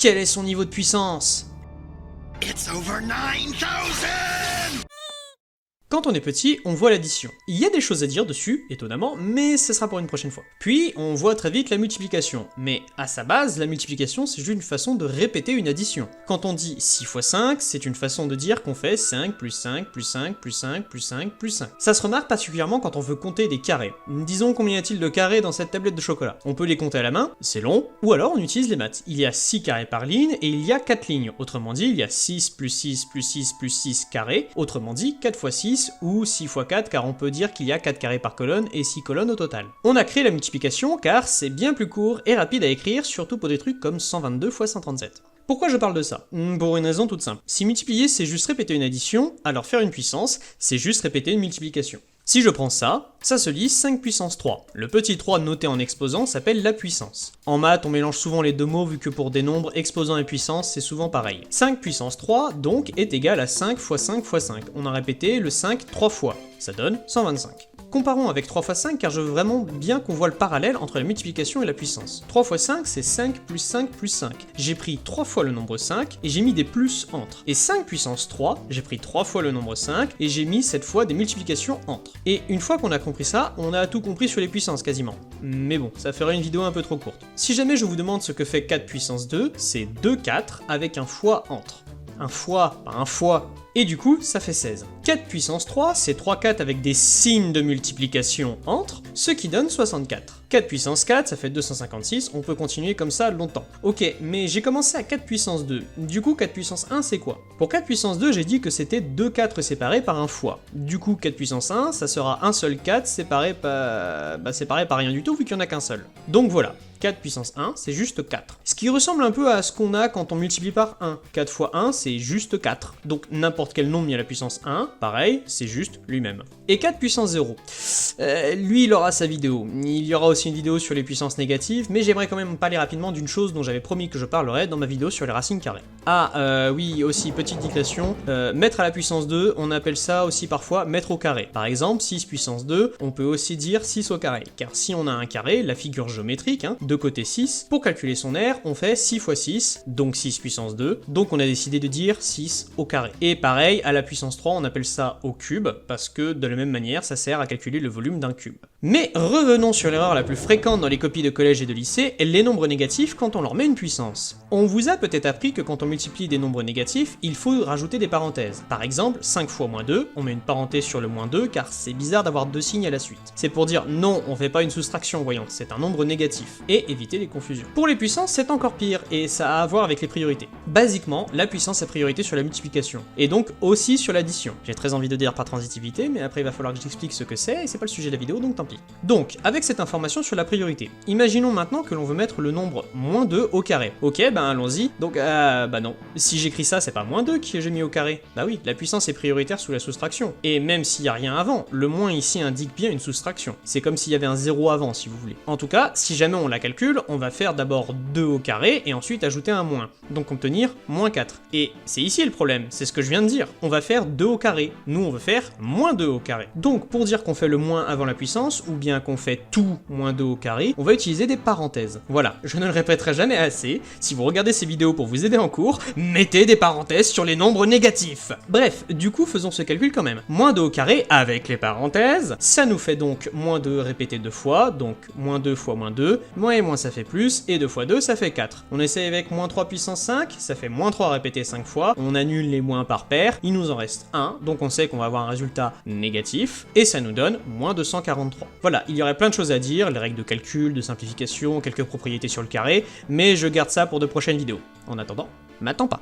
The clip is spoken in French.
Quel est son niveau de puissance? It's over 9000! Quand on est petit, on voit l'addition. Il y a des choses à dire dessus, étonnamment, mais ce sera pour une prochaine fois. Puis, on voit très vite la multiplication. Mais à sa base, la multiplication, c'est juste une façon de répéter une addition. Quand on dit 6 fois 5, c'est une façon de dire qu'on fait 5 plus 5 plus 5 plus 5 plus 5 plus 5. Ça se remarque particulièrement quand on veut compter des carrés. Disons combien y a-t-il de carrés dans cette tablette de chocolat. On peut les compter à la main, c'est long, ou alors on utilise les maths. Il y a 6 carrés par ligne et il y a 4 lignes. Autrement dit, il y a 6 plus 6 plus 6 plus 6 carrés. Autrement dit, 4 fois 6 ou 6 fois 4 car on peut dire qu'il y a 4 carrés par colonne et 6 colonnes au total. On a créé la multiplication car c'est bien plus court et rapide à écrire, surtout pour des trucs comme 122 x 137. Pourquoi je parle de ça? Pour une raison toute simple. Si multiplier c'est juste répéter une addition, alors faire une puissance, c'est juste répéter une multiplication. Si je prends ça, ça se lit 5 puissance 3. Le petit 3 noté en exposant s'appelle la puissance. En maths, on mélange souvent les deux mots vu que pour des nombres, exposant et puissance, c'est souvent pareil. 5 puissance 3, donc, est égal à 5 fois 5 fois 5. On a répété le 5 3 fois. Ça donne 125. Comparons avec 3 fois 5 car je veux vraiment bien qu'on voit le parallèle entre la multiplication et la puissance. 3 fois 5 c'est 5 plus 5 plus 5. J'ai pris 3 fois le nombre 5 et j'ai mis des plus entre. Et 5 puissance 3, j'ai pris 3 fois le nombre 5 et j'ai mis cette fois des multiplications entre. Et une fois qu'on a compris ça, on a tout compris sur les puissances quasiment. Mais bon, ça ferait une vidéo un peu trop courte. Si jamais je vous demande ce que fait 4 puissance 2, c'est 2 4 avec un fois entre. Un fois, pas un fois. Et du coup, ça fait 16. 4 puissance 3, c'est 3 4 avec des signes de multiplication entre, ce qui donne 64. 4 puissance 4, ça fait 256, on peut continuer comme ça longtemps. Ok, mais j'ai commencé à 4 puissance 2, du coup 4 puissance 1 c'est quoi? Pour 4 puissance 2, j'ai dit que c'était 2 4 séparés par un fois. Du coup 4 puissance 1, ça sera un seul 4 séparé par... séparé par rien du tout vu qu'il n'y en a qu'un seul. Donc voilà. 4 puissance 1, c'est juste 4. Ce qui ressemble un peu à ce qu'on a quand on multiplie par 1. 4 fois 1, c'est juste 4. Donc n'importe quel nombre mis à la puissance 1, pareil, c'est juste lui-même. Et 4 puissance 0. Lui, il aura sa vidéo. Il y aura aussi une vidéo sur les puissances négatives, mais j'aimerais quand même parler rapidement d'une chose dont j'avais promis que je parlerais dans ma vidéo sur les racines carrées. Oui, aussi, petite digression. Mettre à la puissance 2, on appelle ça aussi parfois mettre au carré. Par exemple, 6 puissance 2, on peut aussi dire 6 au carré. Car si on a un carré, la figure géométrique, de côté 6, pour calculer son aire, on fait 6 fois 6, donc 6 puissance 2, donc on a décidé de dire 6 au carré. Et pareil, à la puissance 3, on appelle ça au cube, parce que de la même manière, ça sert à calculer le volume d'un cube. Mais revenons sur l'erreur la plus fréquente dans les copies de collège et de lycée, les nombres négatifs quand on leur met une puissance. On vous a peut-être appris que quand on multiplie des nombres négatifs, il faut rajouter des parenthèses. Par exemple, 5 fois moins 2, on met une parenthèse sur le moins 2 car c'est bizarre d'avoir deux signes à la suite. C'est pour dire non, on fait pas une soustraction, voyons, c'est un nombre négatif. Et éviter les confusions. Pour les puissances, c'est encore pire, et ça a à voir avec les priorités. Basiquement, la puissance a priorité sur la multiplication, et donc aussi sur l'addition. J'ai très envie de dire par transitivité, mais après il va falloir que j'explique ce que c'est, et c'est pas le sujet de la vidéo, donc tant pis. Donc, avec cette information sur la priorité, imaginons maintenant que l'on veut mettre le nombre moins 2 au carré. Ok, ben allons-y. Donc, non. Si j'écris ça, c'est pas moins 2 que j'ai mis au carré. Bah oui, la puissance est prioritaire sous la soustraction. Et même s'il y a rien avant, le moins ici indique bien une soustraction. C'est comme s'il y avait un 0 avant, si vous voulez. En tout cas, si jamais on la calcule, on va faire d'abord 2 au carré et ensuite ajouter un moins. Donc obtenir moins 4. Et c'est ici le problème, c'est ce que je viens de dire. On va faire 2 au carré. Nous, on veut faire moins 2 au carré. Donc pour dire qu'on fait le moins avant la puissance, ou bien qu'on fait tout moins 2 au carré, on va utiliser des parenthèses. Voilà, je ne le répéterai jamais assez. Si vous regardez ces vidéos pour vous aider en cours, mettez des parenthèses sur les nombres négatifs. Bref, du coup, faisons ce calcul quand même. Moins 2 au carré avec les parenthèses, ça nous fait donc moins 2 répété 2 fois, donc moins 2 fois moins 2, moins et moins ça fait plus, et 2 fois 2 ça fait 4. On essaye avec moins 3 puissance 5, ça fait moins 3 répété 5 fois, on annule les moins par paire, il nous en reste 1, donc on sait qu'on va avoir un résultat négatif, et ça nous donne moins 243. Voilà, il y aurait plein de choses à dire, les règles de calcul, de simplification, quelques propriétés sur le carré, mais je garde ça pour de prochaines vidéos. En attendant, m'attends pas.